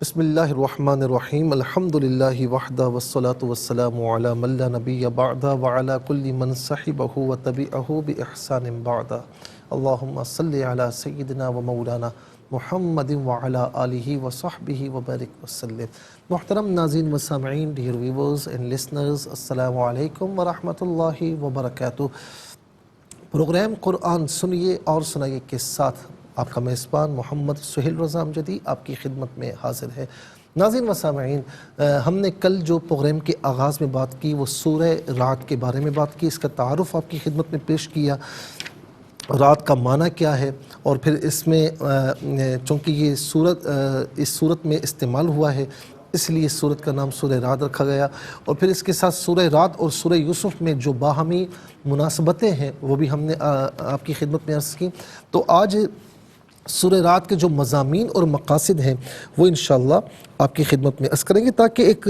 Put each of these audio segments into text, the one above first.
بسم اللہ الرحمن الرحیم الحمدللہ وحدہ والصلاة والسلام علی من لا نبی بعدہ وعلی کل من صحبہ وتبعہ بإحسان بعدہ اللہم صلی علی سیدنا و مولانا محمد وعلی آلہ وصحبہ وبارک وسلم۔ محترم ناظرین و سامعین، ڈیئر ویورز اینڈ لسنرز، السلام علیکم ورحمۃ اللہ وبرکاتہ۔ پروگرام قرآن سنیے اور سنائیے کے ساتھ آپ کا میزبان محمد سہیل رضا امجدی آپ کی خدمت میں حاضر ہے۔ ناظرین و سامعین، ہم نے کل جو پروگرام کے آغاز میں بات کی وہ سورہ رعد کے بارے میں بات کی، اس کا تعارف آپ کی خدمت میں پیش کیا، رات کا معنی کیا ہے، اور پھر اس میں چونکہ یہ اس صورت میں استعمال ہوا ہے اس لیے اس سورت کا نام سورہ رعد رکھا گیا، اور پھر اس کے ساتھ سورہ رعد اور سورہ یوسف میں جو باہمی مناسبتیں ہیں وہ بھی ہم نے آپ کی خدمت میں عرض کی۔ تو آج سورہ رعد کے جو مضامین اور مقاصد ہیں وہ انشاءاللہ آپ کی خدمت میں عرض کریں گے، تاکہ ایک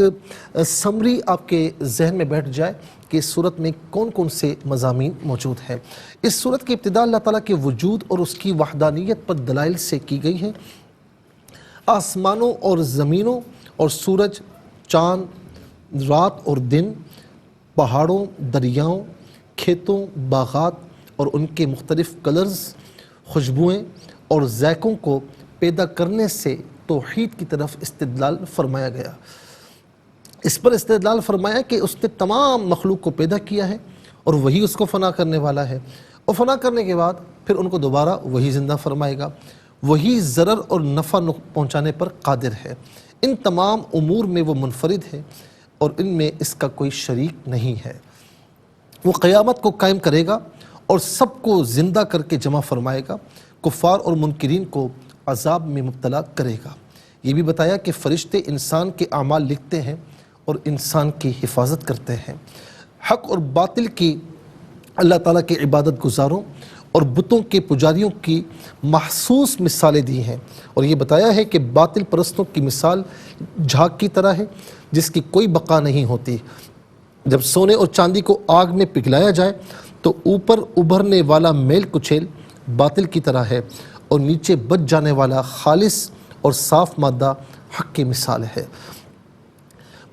سمری آپ کے ذہن میں بیٹھ جائے کہ اس صورت میں کون کون سے مضامین موجود ہیں۔ اس صورت کی ابتدا اللہ تعالیٰ کے وجود اور اس کی وحدانیت پر دلائل سے کی گئی ہے۔ آسمانوں اور زمینوں اور سورج، چاند، رات اور دن، پہاڑوں، دریاؤں، کھیتوں، باغات اور ان کے مختلف کلرز، خوشبوئیں اور ذائقوں کو پیدا کرنے سے توحید کی طرف استدلال فرمایا گیا۔ اس پر استدلال فرمایا کہ اس نے تمام مخلوق کو پیدا کیا ہے اور وہی اس کو فنا کرنے والا ہے، اور فنا کرنے کے بعد پھر ان کو دوبارہ وہی زندہ فرمائے گا، وہی ضرر اور نفع پہنچانے پر قادر ہے، ان تمام امور میں وہ منفرد ہے اور ان میں اس کا کوئی شریک نہیں ہے۔ وہ قیامت کو قائم کرے گا اور سب کو زندہ کر کے جمع فرمائے گا، کفار اور منکرین کو عذاب میں مبتلا کرے گا۔ یہ بھی بتایا کہ فرشتے انسان کے اعمال لکھتے ہیں اور انسان کی حفاظت کرتے ہیں۔ حق اور باطل کی اللہ تعالیٰ کے عبادت گزاروں اور بتوں کے پجاریوں کی محسوس مثالیں دی ہیں، اور یہ بتایا ہے کہ باطل پرستوں کی مثال جھاگ کی طرح ہے جس کی کوئی بقا نہیں ہوتی۔ جب سونے اور چاندی کو آگ میں پگھلایا جائے تو اوپر ابھرنے والا میل کچیل باطل کی طرح ہے، اور نیچے بچ جانے والا خالص اور صاف مادہ حق کی مثال ہے۔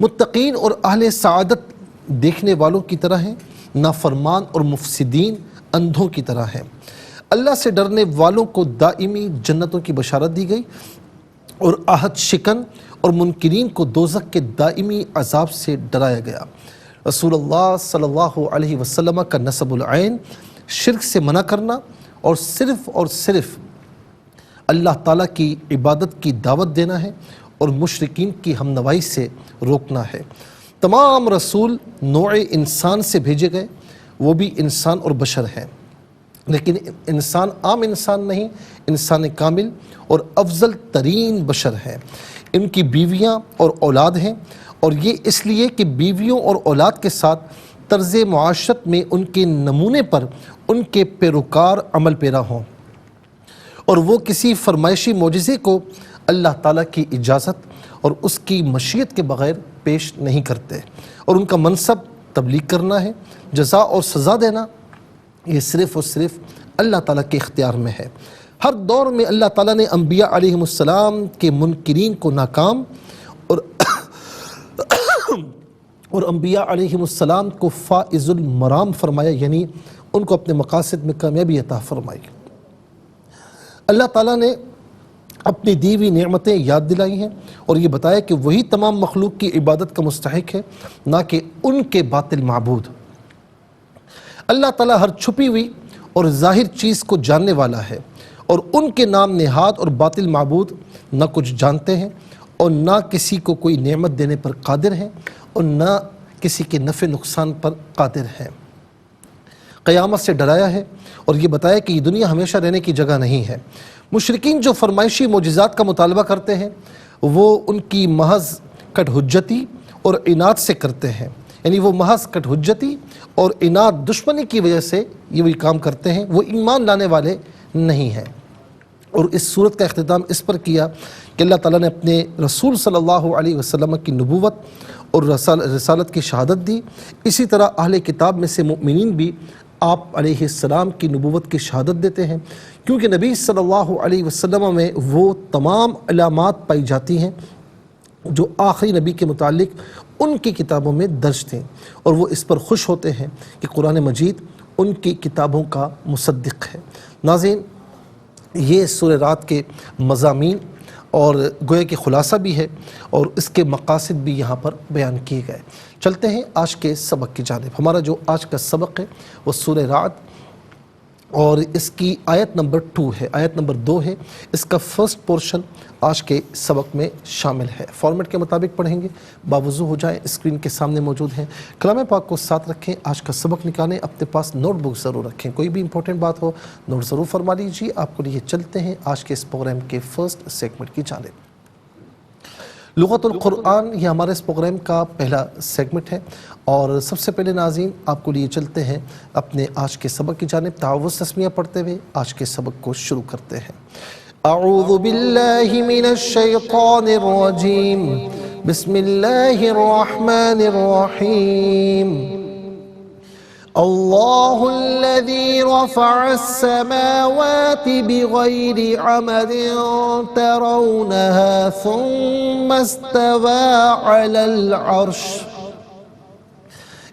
متقین اور اہل سعادت دیکھنے والوں کی طرح ہیں، نافرمان اور مفسدین اندھوں کی طرح ہیں۔ اللہ سے ڈرنے والوں کو دائمی جنتوں کی بشارت دی گئی، اور عہد شکن اور منکرین کو دوزخ کے دائمی عذاب سے ڈرایا گیا۔ رسول اللہ صلی اللہ علیہ وسلم کا نصب العین، شرک سے منع کرنا اور صرف اللہ تعالیٰ کی عبادت کی دعوت دینا ہے، اور مشرکین کی ہمنوائی سے روکنا ہے۔ تمام رسول نوع انسان سے بھیجے گئے، وہ بھی انسان اور بشر ہیں، لیکن انسان عام انسان نہیں، انسان کامل اور افضل ترین بشر ہیں۔ ان کی بیویاں اور اولاد ہیں، اور یہ اس لیے کہ بیویوں اور اولاد کے ساتھ طرز معاشرت میں ان کے نمونے پر ان کے پیروکار عمل پیرا ہوں، اور وہ کسی فرمائشی معجزے کو اللہ تعالیٰ کی اجازت اور اس کی مشیت کے بغیر پیش نہیں کرتے، اور ان کا منصب تبلیغ کرنا ہے، جزا اور سزا دینا یہ صرف اور صرف اللہ تعالیٰ کے اختیار میں ہے۔ ہر دور میں اللہ تعالیٰ نے انبیاء علیہ السلام کے منکرین کو ناکام اور انبیاء علیہ السلام کو فائز المرام فرمایا، یعنی ان کو اپنے مقاصد میں کامیابی عطا فرمائی۔ اللہ تعالیٰ نے اپنی دی ہوئی نعمتیں یاد دلائی ہیں، اور یہ بتایا کہ وہی تمام مخلوق کی عبادت کا مستحق ہے، نہ کہ ان کے باطل معبود۔ اللہ تعالیٰ ہر چھپی ہوئی اور ظاہر چیز کو جاننے والا ہے، اور ان کے نام نہاد اور باطل معبود نہ کچھ جانتے ہیں، اور نہ کسی کو کوئی نعمت دینے پر قادر ہیں، اور نہ کسی کے نفع نقصان پر قادر ہیں۔ قیامت سے ڈرایا ہے، اور یہ بتایا کہ یہ دنیا ہمیشہ رہنے کی جگہ نہیں ہے۔ مشرکین جو فرمائشی معجزات کا مطالبہ کرتے ہیں وہ ان کی محض کٹ حجتی اور عناد سے کرتے ہیں، یعنی وہ محض کٹ حجتی اور عناد دشمنی کی وجہ سے یہ وہی کام کرتے ہیں، وہ ایمان لانے والے نہیں ہیں۔ اور اس صورت کا اختتام اس پر کیا کہ اللہ تعالیٰ نے اپنے رسول صلی اللہ علیہ وسلم کی نبوت اور رسالت کی شہادت دی۔ اسی طرح اہل کتاب میں سے مؤمنین بھی آپ علیہ السلام کی نبوت کی شہادت دیتے ہیں، کیونکہ نبی صلی اللہ علیہ وسلم میں وہ تمام علامات پائی جاتی ہیں جو آخری نبی کے متعلق ان کی کتابوں میں درج تھیں، اور وہ اس پر خوش ہوتے ہیں کہ قرآن مجید ان کی کتابوں کا مصدق ہے۔ ناظرین، یہ سورہ رعد کے مضامین اور گویا کہ خلاصہ بھی ہے، اور اس کے مقاصد بھی یہاں پر بیان کیے گئے۔ چلتے ہیں آج کے سبق کی جانب۔ ہمارا جو آج کا سبق ہے وہ سورہ رعد اور اس کی آیت نمبر 2 ہے، آیت نمبر 2 ہے۔ اس کا فرسٹ پورشن آج کے سبق میں شامل ہے۔ فارمیٹ کے مطابق پڑھیں گے، باوضو ہو جائیں، اسکرین کے سامنے موجود ہیں۔ کلام پاک کو ساتھ رکھیں، آج کا سبق نکالیں، اپنے پاس نوٹ بک ضرور رکھیں، کوئی بھی امپورٹنٹ بات ہو نوٹ ضرور فرما لیجیے۔ آپ کو لیے چلتے ہیں آج کے اس پروگرام کے فرسٹ سیگمنٹ کی جانب۔ لغت القرآن یہ ہمارے اس پروگرام کا پہلا سیگمنٹ ہے، اور سب سے پہلے ناظرین آپ کو لیے چلتے ہیں اپنے آج کے سبق کی جانب۔ تعوذ تسمیہ پڑھتے ہوئے آج کے سبق کو شروع کرتے ہیں۔ اعوذ باللہ من الشیطان الرجیم، بسم اللہ الرحمن الرحیم۔ اللہ الذی رفع السماوات بغیر عمد ترونها ثم استوى علی العرش۔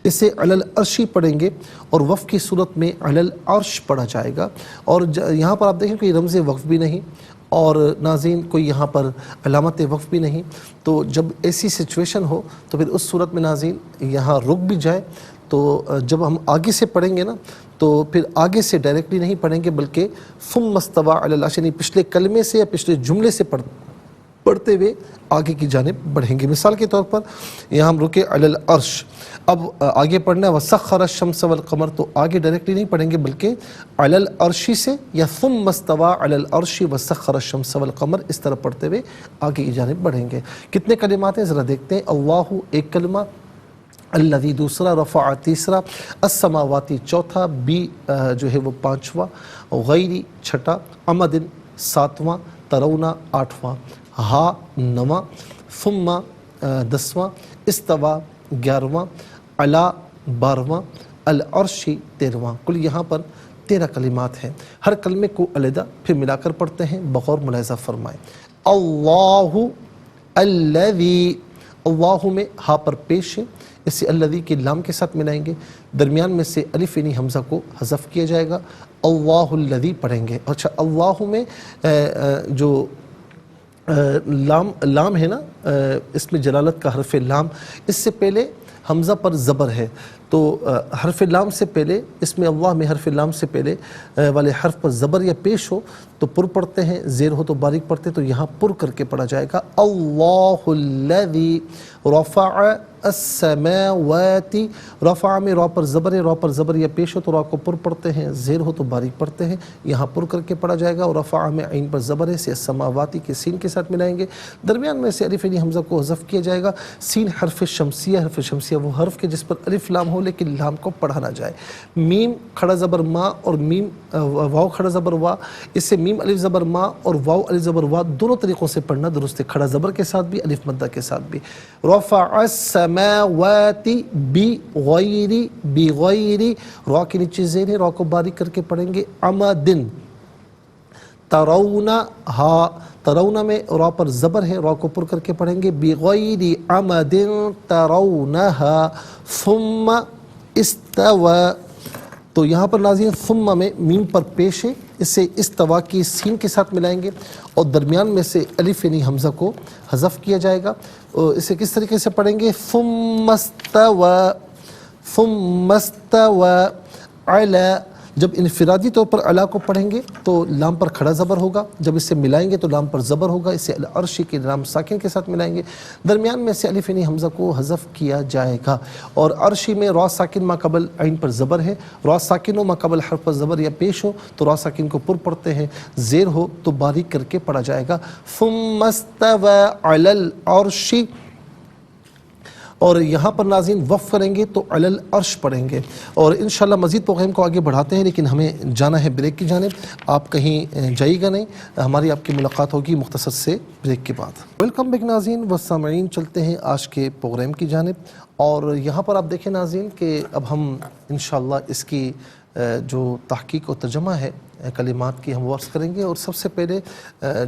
اسے علی العرش پڑھیں گے، اور وقف کی صورت میں علی العرش پڑھا جائے گا، اور یہاں پر آپ دیکھیں کہ رمز وقف بھی نہیں، اور ناظرین کوئی یہاں پر علامت وقف بھی نہیں۔ تو جب ایسی سچویشن ہو تو پھر اس صورت میں ناظرین یہاں رک بھی جائے، تو جب ہم آگے سے پڑھیں گے نا تو پھر آگے سے ڈائریکٹلی نہیں پڑھیں گے، بلکہ ثم استوى علی العرش، یعنی پچھلے کلمے سے یا پچھلے جملے سے پڑھتے ہوئے آگے کی جانب بڑھیں گے۔ مثال کے طور پر یہاں ہم رکے علی العرش، اب آگے پڑھنا ہے وسخر الشمس والقمر، تو آگے ڈائریکٹلی نہیں پڑھیں گے بلکہ علی العرش سے یا ثم استوى علی العرش وسخر الشمس والقمر، اس طرح پڑھتے ہوئے آگے کی جانب بڑھیں گے۔ کتنے کلمات ہیں ذرا دیکھتے ہیں۔ اللہ ایک کلمہ، الذی دوسرا، رفع تیسرا، السماواتی چوتھا، بی جو ہے وہ پانچواں، غیری چھٹا، عمد ساتواں، ترونا آٹھواں، ہا نواں، ثم دسواں، استوا گیارہواں، علا بارہواں، العرش تیرہواں۔ کل یہاں پر 13 کلمات ہیں۔ ہر کلمے کو علیحدہ پھر ملا کر پڑھتے ہیں، بغور ملاحظہ فرمائیں۔ اللہ الذی، اللہ میں ہا پر پیش ہے، اسے الذی کے لام کے ساتھ ملائیں گے، درمیان میں سے الف یعنی حمزہ کو حذف کیا جائے گا، اللہ الذی پڑھیں گے۔ اچھا، اللہ میں جو لام ہے نا، اس میں جلالت کا حرف لام، اس سے پہلے حمزہ پر زبر ہے، تو حرف لام سے پہلے، اس میں اللہ میں حرف لام سے پہلے والے حرف پر زبر یا پیش ہو تو پر پڑھتے ہیں، زیر ہو تو باریک پڑھتے ہیں، تو یہاں پر کر کے پڑھا جائے گا۔ اللہ الذی رفع السماوات، رفع میں را پر زبر ہے، را پر زبر یا پیش ہو تو را کو پر پڑھتے ہیں، زیر ہو تو باریک پڑھتے ہیں، یہاں پر کر کے پڑھا جائے گا۔ اور رفع میں عین پر زبر ہے، سے السماواتی کے سین کے ساتھ ملائیں گے، درمیان میں سے الف یعنی حمزہ کو حذف کیا جائے گا۔ سین حرف شمسیہ، حرف شمسیہ وہ حرف کے جس پر الف لام ہو لیکن لام کو پڑھا نہ جائے۔ میم کھڑا زبر ما اور میم واو کھڑا زبر وا، اس سے میم الف زبر ما اور واو الف زبر وا دونوں طریقوں سے پڑھنا درست ہے، کھڑا زبر کے ساتھ بھی، الف مدہ کے ساتھ بھی۔ رفع السماوات بغیر، بغیر را کے نیچے زیر ہے، را کو باریک کر کے پڑھیں گے۔ عمدن ترونا، ہا ترونا میں را پر زبر ہے، را کو پر کر کے پڑھیں گے۔ بغیر عمد ترونها ثم استوى، تو یہاں پر ناظرین ثم میں میم پر پیش ہے، اسے استوا کی سین کے ساتھ ملائیں گے، اور درمیان میں سے الف یعنی حمزہ کو حذف کیا جائے گا۔ اسے کس طریقے سے پڑھیں گے؟ ثم استوى، ثم استوى علی، جب انفرادی طور پر علا کو پڑھیں گے تو لام پر کھڑا زبر ہوگا، جب اسے ملائیں گے تو لام پر زبر ہوگا، اسے العرش کے لام ساکن کے ساتھ ملائیں گے، درمیان میں سے الف یعنی حمزہ کو حذف کیا جائے گا۔ اور عرشی میں را ساکن ما قبل عین پر زبر ہے، را ساکن و ما قبل حرف پر زبر یا پیش ہو تو را ساکن کو پر پڑھتے ہیں، زیر ہو تو باریک کر کے پڑھا جائے گا۔ ثم استوى علی العرش، اور یہاں پر ناظرین وقف کریں گے تو علی العرش پڑھیں گے، اور انشاءاللہ مزید پروگرام کو آگے بڑھاتے ہیں، لیکن ہمیں جانا ہے بریک کی جانب، آپ کہیں جائیے گا نہیں، ہماری آپ کی ملاقات ہوگی مختصر سے بریک کے بعد۔ ویلکم بیک ناظرین و سامعین، چلتے ہیں آج کے پروگرام کی جانب، اور یہاں پر آپ دیکھیں ناظرین کہ اب ہم انشاءاللہ اس کی جو تحقیق و ترجمہ ہے کلمات کی ہم ورس کریں گے، اور سب سے پہلے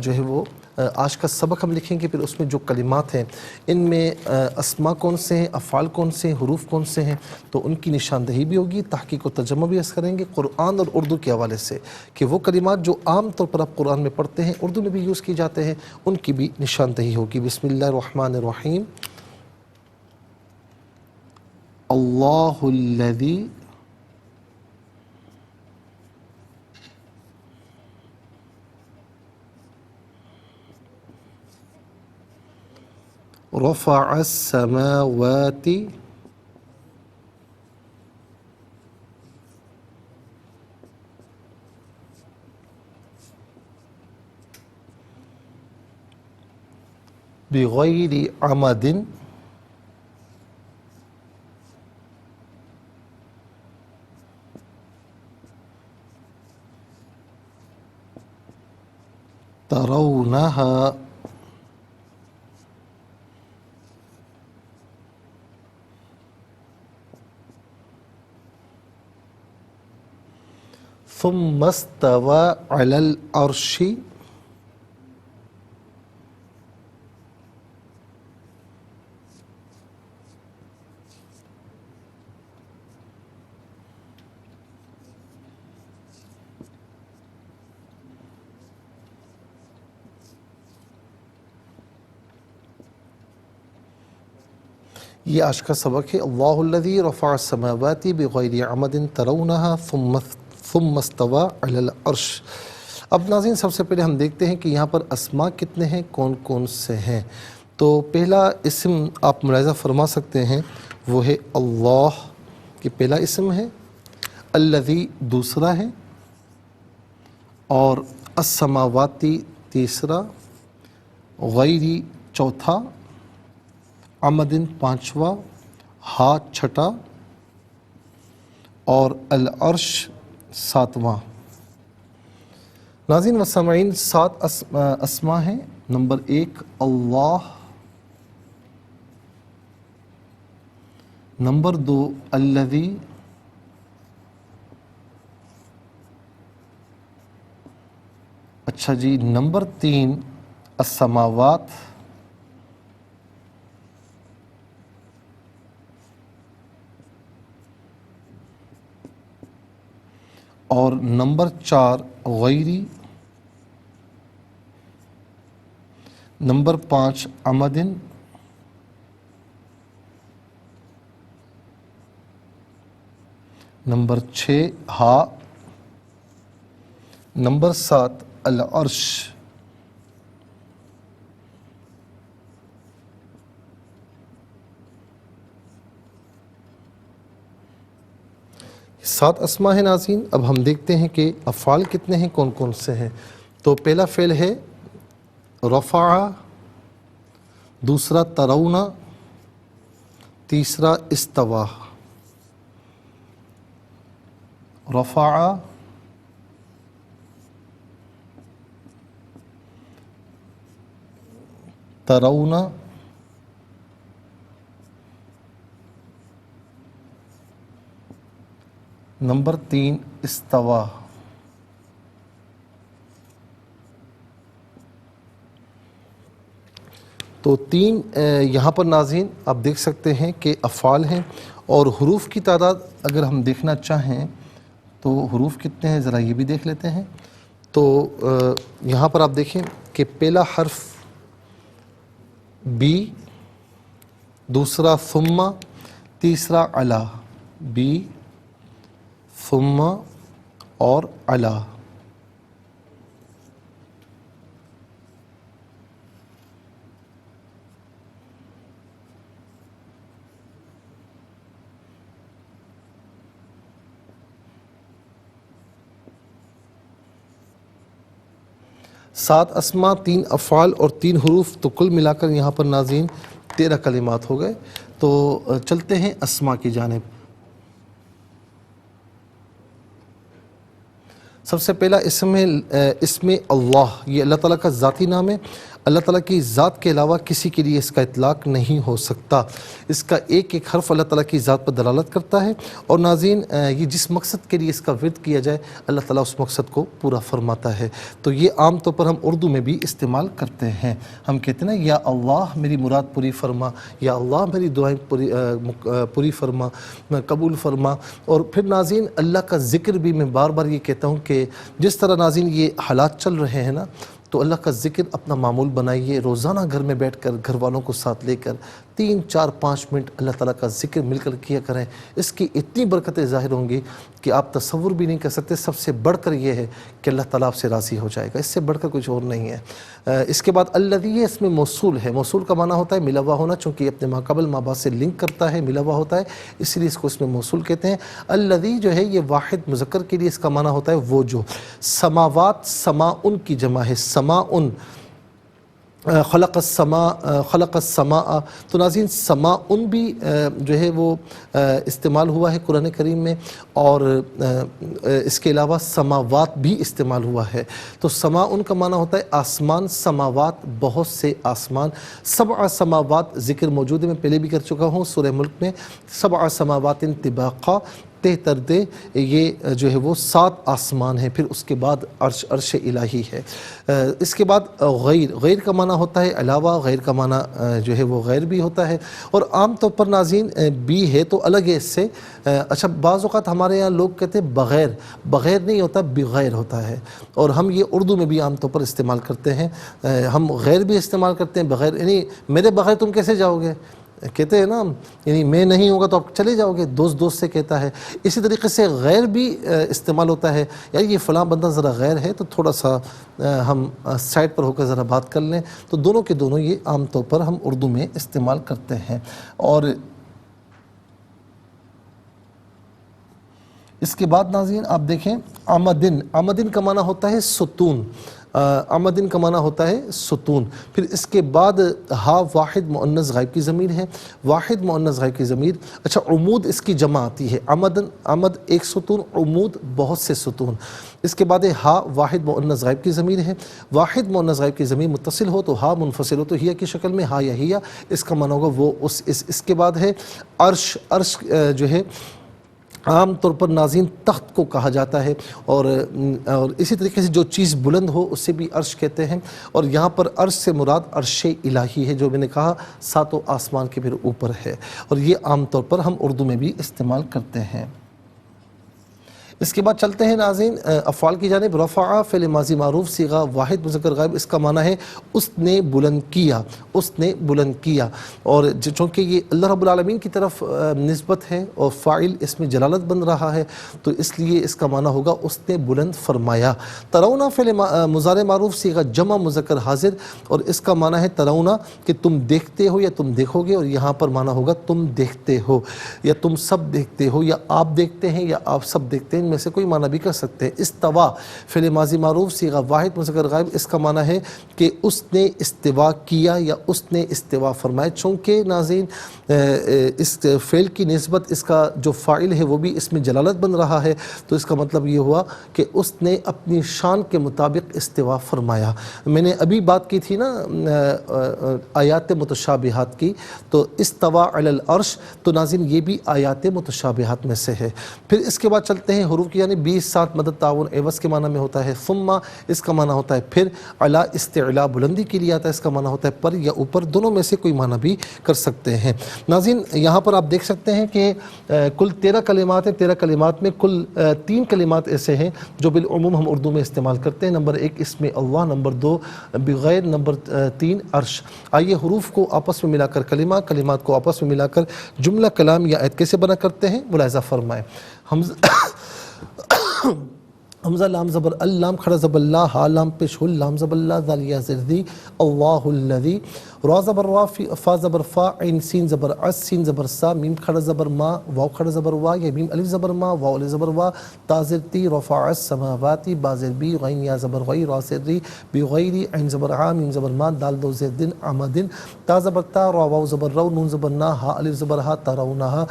جو ہے وہ آج کا سبق ہم لکھیں گے، پھر اس میں جو کلمات ہیں ان میں اسما کون سے ہیں، افعال کون سے ہیں، حروف کون سے ہیں، تو ان کی نشاندہی بھی ہوگی، تحقیق و ترجمہ بھی اس کریں گے قرآن اور اردو کے حوالے سے، کہ وہ کلمات جو عام طور پر آپ قرآن میں پڑھتے ہیں، اردو میں بھی یوز کی جاتے ہیں، ان کی بھی نشاندہی ہوگی۔ بسم اللہ الرحمن الرحیم۔ اللہ الذی رفع السماوات بغیر عمد ترونها ثم استوى على العرش یہ آج کا سبق ہے۔ اللہ الذی رفع السماوات بغیر عمد ترونها ثم استوى علی العرش۔ اب ناظرین سب سے پہلے ہم دیکھتے ہیں کہ یہاں پر اسماء کتنے ہیں، کون کون سے ہیں۔ تو پہلا اسم آپ ملاحظہ فرما سکتے ہیں وہ ہے اللہ، کہ پہلا اسم ہے، الذی دوسرا ہے، اور السماواتی تیسرا، غیری چوتھا، عمدن پانچواں، ہا چھٹا، اور العرش ساتواں۔ ناظرین و سامعین، 7 اسماء ہیں۔ نمبر 1 اللہ، نمبر 2 الذی، اچھا جی، نمبر 3 السماوات، اور نمبر 4 غیری، نمبر 5 عمدن، نمبر 6 ہا، نمبر 7 العرش۔ سات اسماء ہیں ناظرین۔ اب ہم دیکھتے ہیں کہ افعال کتنے ہیں، کون کون سے ہیں۔ تو پہلا فعل ہے رفع، دوسرا ترونا، تیسرا استوا۔ رفع، ترونا، نمبر 3 استوا۔ تو 3 یہاں پر ناظرین آپ دیکھ سکتے ہیں کہ افعال ہیں، اور حروف کی تعداد اگر ہم دیکھنا چاہیں تو حروف کتنے ہیں ذرا یہ بھی دیکھ لیتے ہیں۔ تو یہاں پر آپ دیکھیں کہ پہلا حرف بی، دوسرا ثم، تیسرا علا، بی ثم اور علا۔ سات اسماء، 3 افعال اور 3 حروف، تو کل ملا کر یہاں پر ناظرین 13 کلمات ہو گئے۔ تو چلتے ہیں اسماء کی جانب۔ سب سے پہلا اسم ہے اسم اللہ، یہ اللہ تعالیٰ کا ذاتی نام ہے۔ اللہ تعالیٰ کی ذات کے علاوہ کسی کے لیے اس کا اطلاق نہیں ہو سکتا۔ اس کا ایک ایک حرف اللہ تعالیٰ کی ذات پر دلالت کرتا ہے، اور ناظرین یہ جس مقصد کے لیے اس کا ورد کیا جائے اللہ تعالیٰ اس مقصد کو پورا فرماتا ہے۔ تو یہ عام طور پر ہم اردو میں بھی استعمال کرتے ہیں، ہم کہتے ہیں نا یا اللہ میری مراد پوری فرما، یا اللہ میری دعائیں پوری فرما، قبول فرما۔ اور پھر ناظرین اللہ کا ذکر بھی میں بار بار یہ کہتا ہوں کہ جس طرح ناظرین یہ حالات چل رہے ہیں نا، تو اللہ کا ذکر اپنا معمول بنائیے، روزانہ گھر میں بیٹھ کر گھر والوں کو ساتھ لے کر 3 4 5 منٹ اللہ تعالیٰ کا ذکر مل کر کیا کریں۔ اس کی اتنی برکتیں ظاہر ہوں گی کہ آپ تصور بھی نہیں کر سکتے۔ سب سے بڑھ کر یہ ہے کہ اللہ تعالیٰ آپ سے راضی ہو جائے گا، اس سے بڑھ کر کچھ اور نہیں ہے۔ اس کے بعد الذی اس میں موصول ہے، موصول کا معنی ہوتا ہے ملا ہوا ہونا، چونکہ یہ اپنے ما قبل ما بعد سے لنک کرتا ہے، ملا ہوا ہوتا ہے، اس لیے اس کو اس میں موصول کہتے ہیں۔ الذی جو ہے یہ واحد مذکر کے لیے اس کا معنی ہوتا ہے وہ جو، سماوات سماء کی جمع ہے، سماء، خلق السماء، تو ناظرین سماء بھی جو ہے وہ استعمال ہوا ہے قرآن کریم میں، اور اس کے علاوہ سماوات بھی استعمال ہوا ہے۔ تو سماء کا معنی ہوتا ہے آسمان، سماوات بہت سے آسمان، 7 سماوات ذکر موجود ہے، میں پہلے بھی کر چکا ہوں سورہ ملک میں، 7 سماوات طباقا، تہ تر دے، یہ جو ہے وہ 7 آسمان ہیں، پھر اس کے بعد عرش الہی ہے۔ اس کے بعد غیر کا معنی ہوتا ہے علاوہ، غیر کا معنی جو ہے وہ غیر بھی ہوتا ہے، اور عام طور پر ناظرین بھی ہے تو الگ ہے اس سے۔ اچھا بعض اوقات ہمارے یہاں لوگ کہتے ہیں بغیر نہیں ہوتا، بغیر ہوتا ہے، اور ہم یہ اردو میں بھی عام طور پر استعمال کرتے ہیں، ہم غیر بھی استعمال کرتے ہیں، بغیر یعنی میرے بغیر تم کیسے جاؤ گے، کہتے ہیں نا، یعنی میں نہیں ہوگا تو آپ چلے جاؤ گے، دوست سے کہتا ہے۔ اسی طریقے سے غیر بھی استعمال ہوتا ہے، یار یہ فلاں بندہ ذرا غیر ہے تو تھوڑا سا ہم سائڈ پر ہو کر ذرا بات کر لیں، تو دونوں کے دونوں یہ عام طور پر ہم اردو میں استعمال کرتے ہیں۔ اور اس کے بعد ناظرین آپ دیکھیں آمدن کا معنی ہوتا ہے ستون، آمدن کا معنی ہوتا ہے ستون۔ پھر اس کے بعد ہا واحد مؤنث غائب کی ضمیر ہے، واحد مؤنث غائب کی ضمیر۔ اچھا عمود اس کی جمع آتی ہے، آمد ایک ستون، عمود بہت سے ستون۔ اس کے بعد ہا واحد مؤنث غائب کی ضمیر ہے، واحد مؤنث غائب کی ضمیر متصل ہو تو ہا، منفصل ہو تو ہیا کی شکل میں ہا یا ہیا، اس کا معنی ہوگا وہ اس کے بعد ہے عرش جو ہے عام طور پر ناظرین تخت کو کہا جاتا ہے، اور اسی طریقے سے جو چیز بلند ہو اسے بھی عرش کہتے ہیں، اور یہاں پر عرش سے مراد عرش الہی ہے، جو میں نے کہا 7 آسمان کے پھر اوپر ہے، اور یہ عام طور پر ہم اردو میں بھی استعمال کرتے ہیں۔ اس کے بعد چلتے ہیں ناظرین افعال کی جانب۔ رفع فعل ماضی معروف صیغہ واحد مذکر غائب، اس کا معنی ہے اس نے بلند کیا، اس نے بلند کیا، اور چونکہ یہ اللہ رب العالمین کی طرف نسبت ہے اور فاعل اس میں جلالت بن رہا ہے، تو اس لیے اس کا معنی ہوگا اس نے بلند فرمایا۔ ترونا فعل مضارع معروف صیغہ جمع مذکر حاضر، اور اس کا معنی ہے ترونا کہ تم دیکھتے ہو یا تم دیکھو گے، اور یہاں پر معنی ہوگا تم دیکھتے ہو یا تم سب دیکھتے ہو یا آپ دیکھتے ہیں یا آپ سب دیکھتے ہیں، میں سے کوئی معنی بھی کر سکتے ہیں۔ استوا فعل ماضی معروف صیغہ واحد مذکر غائب، اس کا معنی ہے کہ اس نے استوا کیا یا اس نے استوا فرمایا، چونکہ ناظرین اس فعل کی نسبت اس کا جو فاعل ہے وہ بھی اس میں جلالت بن رہا ہے، تو اس کا مطلب یہ ہوا کہ اس نے اپنی شان کے مطابق استوا فرمایا۔ میں نے ابھی بات کی تھی نا آیات متشابہات کی، تو استوا علی العرش، تو ناظرین یہ بھی آیات متشابہات میں سے ہے۔ پھر اس کے بعد چلتے ہیں حروف کی، یعنی 20 7 مدد تعاون عوض کے معنی میں ہوتا ہے، ثم اس کا معنی ہوتا ہے پھر، علی استعلاء بلندی کے لیے آتا ہے، اس کا معنی ہوتا ہے پر یا اوپر، دونوں میں سے کوئی معنی بھی کر سکتے ہیں۔ ناظرین یہاں پر آپ دیکھ سکتے ہیں کہ کل 13 کلمات ہیں، 13 کلمات میں کل 3 کلمات ایسے ہیں جو بالعموم ہم اردو میں استعمال کرتے ہیں۔ نمبر 1 اسم اللہ، نمبر 2 بغیر، نمبر 3 عرش۔ آئیے حروف کو آپس میں ملا کر کلمات کو آپس میں ملا کر جملہ کلام یا آیت کیسے بنا کرتے ہیں ملاحظہ فرمائیں۔ حمزہ لام زبر اللام کھڑا زبر اللہ، ہا لام پیش ہل لام زبر اللہ، ذالیا زردی اللہ الذی، را زبر وا، فا زبر فا، عین سین زبر اس، سین زبر سا، میم کھڑا زبر ما، واو کھڑا زبر وا یا میم الف زبر ما، واو الف زبر وا، تا زیر تی، رفع السماوات، با زیر بی، غین یا زبر غی، را زیر ری، بغیر، عین زبر عام، میم زبر ما، دال دو زیر دن، عمدن، تا زبر تا، را واو زبر رو، نون زبر نا، ہا الف زبر ہا، ترونہا،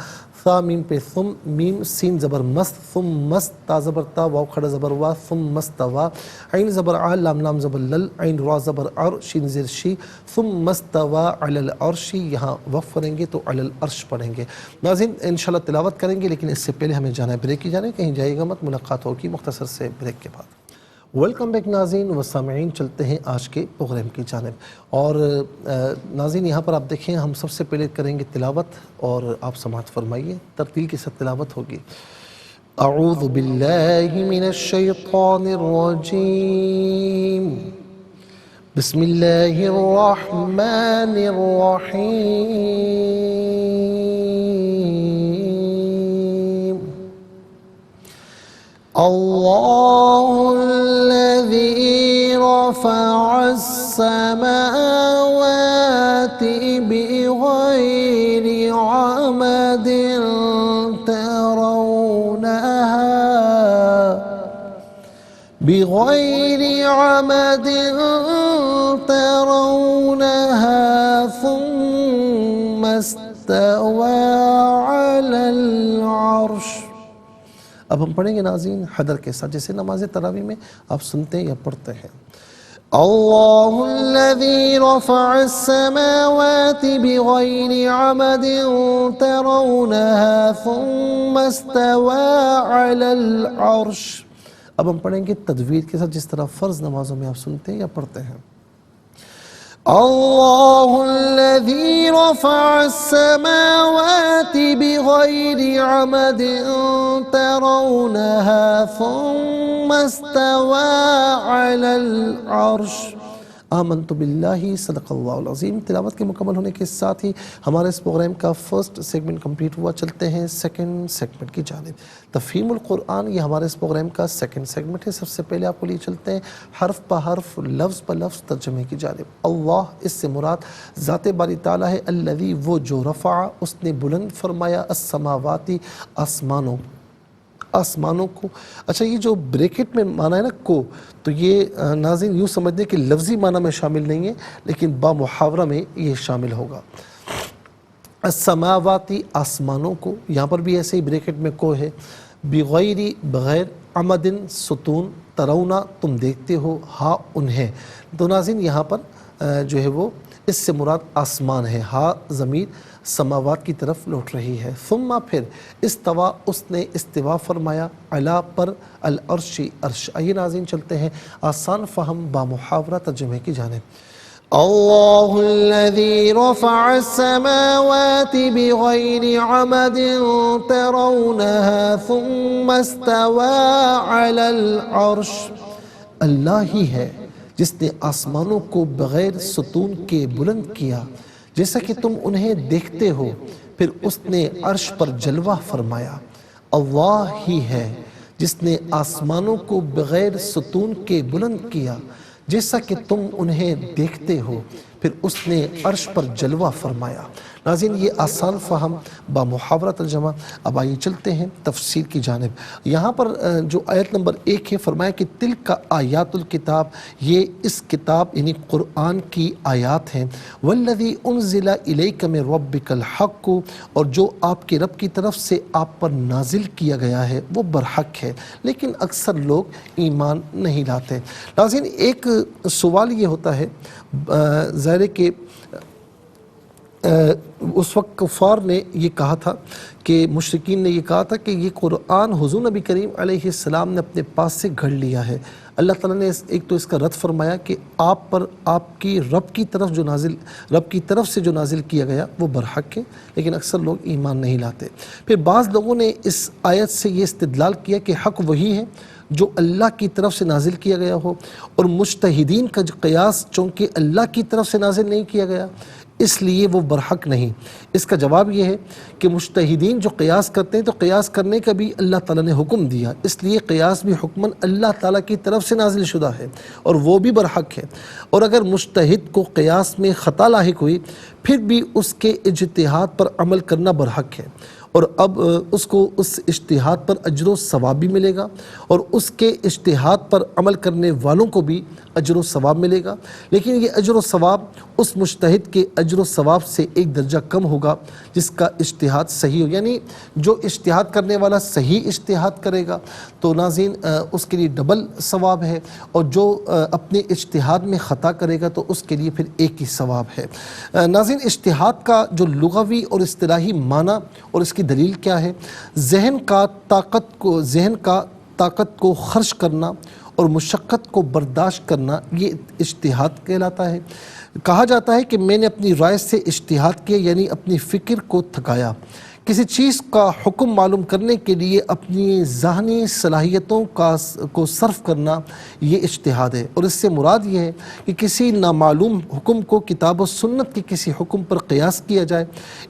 ثا میم پہ ثم، میم سین زبر مست، ثم مست، تا زبر تا، واو کھڑا زبر وا، ثم مستوا، عین زبر ع، لام لام زبر لل، عین را زبر ار، شین زیر شی، ثم مستوا علی العرش، یہاں وقف کریں گے تو علی العرش پڑھیں گے۔ ناظرین انشاءاللہ تلاوت کریں گے، لیکن اس سے پہلے ہمیں جانا ہے بریک کی جانے، کہیں جائے گا مت، ملاقات ہوگی مختصر سے بریک کے بعد۔ ویلکم بیک ناظرین و سامعین، چلتے ہیں آج کے پروگرام کی جانب، اور ناظرین یہاں پر آپ دیکھیں ہم سب سے پہلے کریں گے تلاوت، اور آپ سماعت فرمائیے، ترتیل کے ساتھ تلاوت ہوگی۔ اعوذ باللہ من الشیطان الرجیم، بسم اللہ الرحمن الرحیم، اللہ الذی رفع السماوات بغیر عمد ترونها ثم استوى على العرش۔ اب ہم پڑھیں گے ناظرین حدر کے ساتھ، جیسے نماز تراویح میں آپ سنتے ہیں یا پڑھتے ہیں۔ اللہ الذی رفع السماوات بغیر عمد ترونها ثم استوى على العرش۔ اب ہم پڑھیں گے تجوید کے ساتھ، جس طرح فرض نمازوں میں آپ سنتے ہیں یا پڑھتے ہیں۔ اللہ الذی رفع السماوات بغیر عمد ترونها ثم استوى على العرش۔ آمنت باللہ، صدق اللہ العظیم۔ تلاوت کے مکمل ہونے کے ساتھ ہی ہمارے اس پروگرام کا فرسٹ سیگمنٹ کمپلیٹ ہوا، چلتے ہیں سیکنڈ سیگمنٹ کی جانب۔ تفہیم القرآن یہ ہمارے اس پروگرام کا سیکنڈ سیگمنٹ ہے۔ سب سے پہلے آپ کو لیے چلتے ہیں حرف پہ حرف، لفظ پہ لفظ ترجمے کی جانب۔ اللہ، اس سے مراد ذات باری تعالیٰ ہے، الذی، وہ جو، رفع، اس نے بلند فرمایا، السماواتی، آسمانوں کو۔ اچھا یہ جو بریکٹ میں معنی ہے نا کو، تو یہ ناظرین یوں سمجھ دیں کہ لفظی معنی میں شامل نہیں ہے، لیکن با محاورہ میں یہ شامل ہوگا۔ السماواتی، آسمانوں کو، یہاں پر بھی ایسے ہی بریکٹ میں کو ہے، بغیر، بغیر، عمدن، ستون، ترونا، تم دیکھتے ہو، ہا، انہیں۔ تو ناظرین یہاں پر جو ہے وہ اس سے مراد آسمان ہے، ہا ضمیر سماوات کی طرف لوٹ رہی ہے۔ ثم، پھر، استوا، اس نے استوا فرمایا، علا، پر، العرش، عرش۔ آئیے ناظرین چلتے ہیں آسان فہم با محاورہ ترجمے کی جانب۔ اللہ الذی رفع السماوات بغیر عمد ترونها ثم استوى علی العرش۔ اللہ ہی ہے جس نے آسمانوں کو بغیر ستون کے بلند کیا، جیسا کہ تم انہیں دیکھتے ہو، پھر اس نے عرش پر جلوہ فرمایا۔ اللہ ہی ہے جس نے آسمانوں کو بغیر ستون کے بلند کیا، جیسا کہ تم انہیں دیکھتے ہو، پھر اس نے عرش پر جلوہ فرمایا۔ ناظرین یہ آسان فہم با محاورہ ترجمہ۔ اب آئیے چلتے ہیں تفسیر کی جانب۔ یہاں پر جو آیت نمبر 1 ہے، فرمایا کہ تلک آیات الکتاب، یہ اس کتاب یعنی قرآن کی آیات ہیں، والذی انزل الیک من ربک الحق، اور جو آپ کے رب کی طرف سے آپ پر نازل کیا گیا ہے وہ برحق ہے، لیکن اکثر لوگ ایمان نہیں لاتے۔ ناظرین ایک سوال یہ ہوتا ہے، ظاہر ہے کہ اس وقت کفار نے یہ کہا تھا کہ مشرکین نے یہ کہا تھا کہ یہ قرآن حضور نبی کریم علیہ السلام نے اپنے پاس سے گھڑ لیا ہے۔ اللہ تعالیٰ نے ایک تو اس کا رد فرمایا کہ آپ پر آپ کی رب کی طرف سے جو نازل کیا گیا وہ برحق ہے، لیکن اکثر لوگ ایمان نہیں لاتے۔ پھر بعض لوگوں نے اس آیت سے یہ استدلال کیا کہ حق وہی ہے جو اللہ کی طرف سے نازل کیا گیا ہو، اور مجتہدین کا جو قیاس چونکہ اللہ کی طرف سے نازل نہیں کیا گیا، اس لیے وہ برحق نہیں۔ اس کا جواب یہ ہے کہ مجتہدین جو قیاس کرتے ہیں تو قیاس کرنے کا بھی اللہ تعالیٰ نے حکم دیا، اس لیے قیاس بھی حکماً اللہ تعالیٰ کی طرف سے نازل شدہ ہے اور وہ بھی برحق ہے۔ اور اگر مجتہد کو قیاس میں خطا لاحق ہوئی پھر بھی اس کے اجتہاد پر عمل کرنا برحق ہے، اور اب اس کو اس اجتہاد پر اجر و ثواب بھی ملے گا اور اس کے اجتہاد پر عمل کرنے والوں کو بھی اجر و ثواب ملے گا، لیکن یہ اجر و ثواب اس مجتہد کے اجر و ثواب سے ایک درجہ کم ہوگا جس کا اجتہاد صحیح ہو، یعنی جو اجتہاد کرنے والا صحیح اجتہاد کرے گا تو ناظرین اس کے لیے ڈبل ثواب ہے، اور جو اپنے اجتہاد میں خطا کرے گا تو اس کے لیے پھر ایک ہی ثواب ہے۔ ناظرین اجتہاد کا جو لغوی اور اصطلاحی معنی اور اس کی دلیل کیا ہے؟ ذہن کا طاقت کو خرچ کرنا اور مشقت کو برداشت کرنا، یہ اجتہاد کہلاتا ہے۔ کہا جاتا ہے کہ میں نے اپنی رائے سے اجتہاد کیا، یعنی اپنی فکر کو تھکایا۔ کسی چیز کا حکم معلوم کرنے کے لیے اپنی ذہنی صلاحیتوں کو صرف کرنا یہ اجتہاد ہے، اور اس سے مراد یہ ہے کہ کسی نامعلوم حکم کو کتاب و سنت کے کسی حکم پر قیاس کیا جائے۔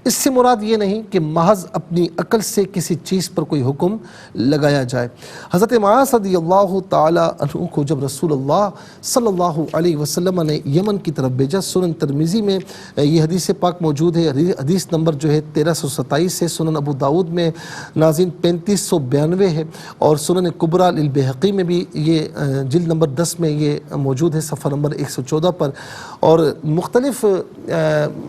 اس سے مراد یہ نہیں کہ محض اپنی عقل سے کسی چیز پر کوئی حکم لگایا جائے۔ حضرت معاذ رضی اللہ تعالی عنہ کو جب رسول اللہ صلی اللہ علیہ وسلم نے یمن کی طرف بھیجا، سنن ترمذی میں یہ حدیث پاک موجود ہے، حدیث نمبر جو ہے 1327 سے، سنن ابو داؤد میں ناظرین 3592 ہے، اور سنن کبریٰ للبیہقی میں بھی یہ جلد نمبر 10 میں یہ موجود ہے، صفحہ نمبر 114 پر، اور مختلف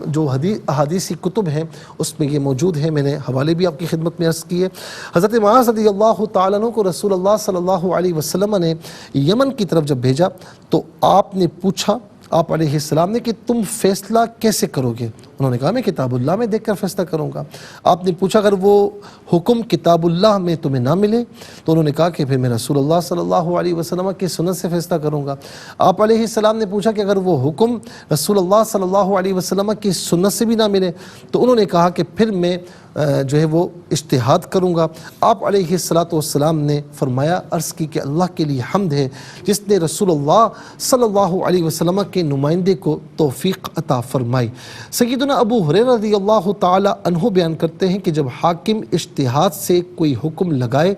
جو احادیثی کتب ہیں اس میں یہ موجود ہے۔ میں نے حوالے بھی آپ کی خدمت میں عرض کیے۔ حضرت معاذ رضی اللہ تعالیٰ عنہ کو رسول اللہ صلی اللہ علیہ وسلم نے یمن کی طرف جب بھیجا تو آپ نے پوچھا آپ علیہ السلام نے کہ تم فیصلہ کیسے کرو گے؟ انہوں نے کہا میں کتاب اللہ میں دیکھ کر فیصلہ کروں گا۔ آپ نے پوچھا اگر وہ حکم کتاب اللہ میں تمہیں نہ ملے تو انہوں نے کہا کہ پھر میں رسول اللہ صلی اللہ علیہ وسلم کی سنت سے فیصلہ کروں گا۔ آپ علیہ السلام نے پوچھا کہ اگر وہ حکم رسول اللہ صلی اللہ علیہ وسلم کی سنت سے بھی نہ ملے تو انہوں نے کہا کہ پھر میں جو ہے وہ اجتہاد کروں گا۔ آپ علیہ السلام نے فرمایا، عرض کی کہ اللہ کے لیے حمد ہے جس نے رسول اللہ صلی اللہ علیہ وسلم کے نمائندے کو توفیق عطا فرمائی۔ سیدنا ابو ہریرہ رضی اللہ تعالی عنہ بیان کرتے ہیں کہ جب حاکم اجتہاد سے کوئی حکم لگائے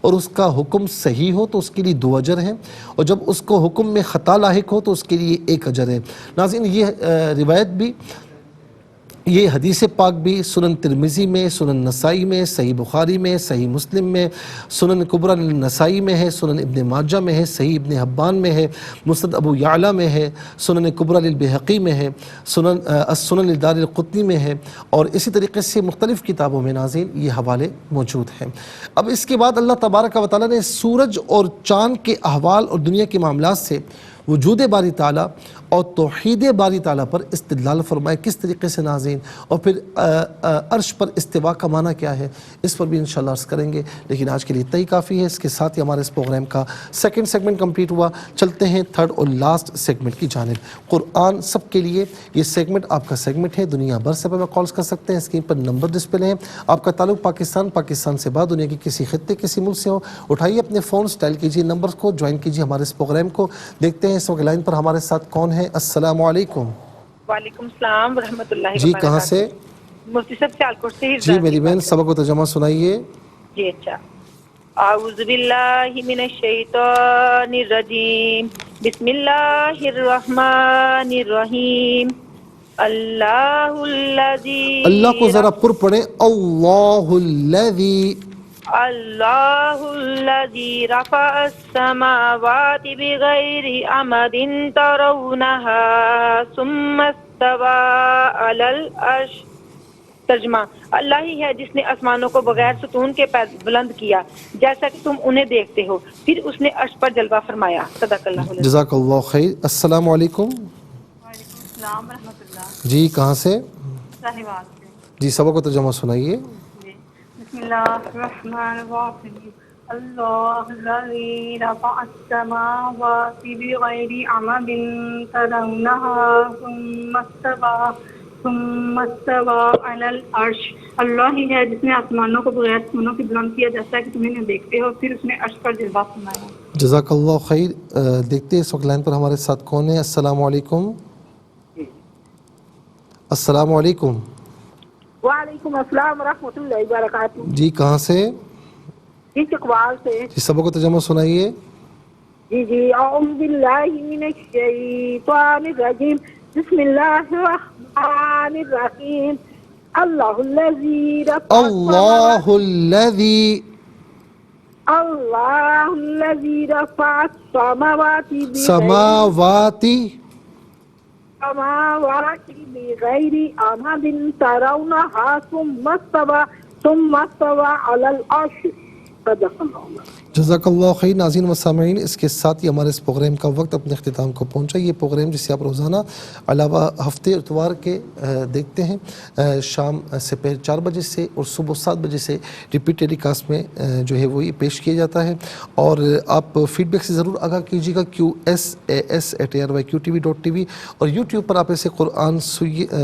اور اس کا حکم صحیح ہو تو اس کے لیے 2 اجر ہیں، اور جب اس کو حکم میں خطا لاحق ہو تو اس کے لیے 1 اجر ہے۔ ناظرین یہ روایت بھی، یہ حدیث پاک بھی سنن ترمذی میں، سنن نسائی میں، صحیح بخاری میں، صحیح مسلم میں، سنن کبریٰ نسائی میں ہے، سنن ابن ماجہ میں ہے، صحیح ابن حبان میں ہے، مسند ابو یعلا میں ہے، سنن کبریٰ للبیہقی میں ہے، سنن لدار القطنی میں ہے، اور اسی طریقے سے مختلف کتابوں میں ناظرین یہ حوالے موجود ہیں۔ اب اس کے بعد اللہ تبارک و تعالیٰ نے سورج اور چاند کے احوال اور دنیا کے معاملات سے وجود باری تعالیٰ اور توحید باری تعالیٰ پر استدلال فرمائے۔ کس طریقے سے ناظرین، اور پھر عرش پر استوا کا معنی کیا ہے، اس پر بھی انشاءاللہ عرض کریں گے، لیکن آج کے لیے اتنا ہی کافی ہے۔ اس کے ساتھ ہی ہمارے اس پروگرام کا 2nd سیگمنٹ کمپلیٹ ہوا۔ چلتے ہیں 3rd اور لاسٹ سیگمنٹ کی جانب، قرآن سب کے لیے۔ یہ سیگمنٹ آپ کا سیگمنٹ ہے، دنیا بھر سے ہمیں کالز کر سکتے ہیں، اسکرین پر نمبر ڈسپلے ہیں۔ آپ کا تعلق پاکستان سے بعد دنیا کی کسی خطے کسی ملک سے ہو، اٹھائیے اپنے فون، ڈائل کیجیے نمبر کو، جوائن کیجیے ہمارے اس پروگرام کو۔ دیکھتے ہیں اس وقت لائن پر ہمارے ساتھ کون ہے۔ السلام علیکم۔ وعلیکم السلام ورحمۃ اللہ جی وبرکاتہ۔ کہاں سے؟ مفتی صاحب سیالکوٹ سے۔ جی میری بہن سبق و ترجمہ سنائیے۔ جی اچھا۔ اعوذ باللہ من الشیطان الرجیم، بسم اللہ الرحمن الرحیم۔ اللہ الذی، اللہ کو ذرا پر پڑھیں، اللہ الذی، اللہ الذی رفع السماوات بغیر عمد ترونها ثم استوى علی العرش۔ ترجمہ، اللہ ہی ہے جس نے آسمانوں کو بغیر ستون کے بلند کیا جیسا کہ تم انہیں دیکھتے ہو، پھر اس نے عرش پر جلوہ فرمایا۔ صدق اللہ علیہ۔ جزاک اللہ خیر۔ السلام علیکم۔ وعلیکم السلام ورحمۃ اللہ۔ جی کہاں سے؟ صاحبات سے۔ جی سبق و ترجمہ سنائیے۔ جی بسم اللہ الرحمن الرحیم۔ اللہ الذی رفع السماوات بغیر عمد ترونها ثم استوى علی العرش۔ اللہ ہی ہے جس نے آسمانوں کو بغیر ستونوں کے بلند کیا جیسا کہ تم انہیں دیکھتے ہو، پھر اس نے عرش پر جلوہ فرمایا۔ جزاک اللہ خیر۔ دیکھتے ہیں اس وقت لائن پر ہمارے ساتھ کون ہے۔ السلام علیکم۔ السلام علیکم. وعلیکم السلام ورحمۃ اللہ وبرکاتہ. جی کہاں سے؟ جی چکوال سے. جی سبق و ترجمہ سنائیے. جی اعوذ باللہ من الشیطان الرجیم. بسم اللہ الرحمن الرحیم. اللہ الذی رفع اللہ الذی اللہ الذی رفع السماوات بغیر عمد ترونها ثم استوى علی العرش. صدق اللہ. جزاک اللہ خیر. ناظرین و سامعین، اس کے ساتھ ہی ہمارے اس پروگرام کا وقت اپنے اختتام کو پہنچا. یہ پروگرام جسے آپ روزانہ علاوہ ہفتے اتوار کے دیکھتے ہیں، شام سے پہر 4 بجے سے اور صبح 7 بجے سے ریپیٹ ٹیلی کاسٹ میں جو ہے وہ یہ پیش کیا جاتا ہے. اور آپ فیڈ بیک سے ضرور آگاہ کیجیے گا. QSAS@ARYQTV.tv اور یوٹیوب پر آپ اسے قرآن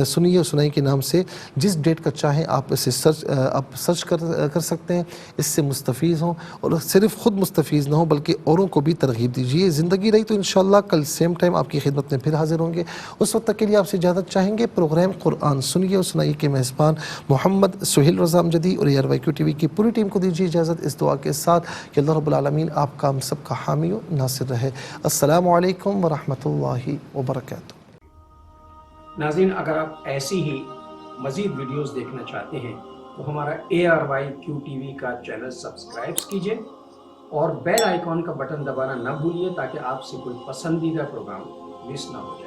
سنیے اور سنائی کے نام سے جس ڈیٹ کا چاہیں آپ اسے سرچ کر سکتے ہیں. اس سے مستفیض ہوں، اور صرف خود مستفیض نہ ہوں بلکہ اوروں کو بھی ترغیب دیجیے. زندگی رہی تو انشاءاللہ کل سیم ٹائم آپ کی خدمت میں پھر حاضر ہوں گے. اس وقت تک کے لیے آپ سے اجازت چاہیں گے. پروگرام قرآن سنیے اور سنائیے کے میزبان محمد سہیل رضا امجدی اور ARYQTV کی پوری ٹیم کو دیجیے اجازت اس دعا کے ساتھ کہ اللہ رب العالمین آپ کا ہم سب کا حامی و ناصر رہے. السلام علیکم ورحمۃ اللہ وبرکاتہ. ناظرین، اگر آپ ایسی ہی مزید ویڈیوز دیکھنا چاہتے ہیں تو ہمارا ARYQTV کا چینل سبسکرائب کیجئے اور بیل آئیکن کا بٹن دبانا نہ بھولیے تاکہ آپ سے کوئی پسندیدہ پروگرام مس نہ ہو جائے.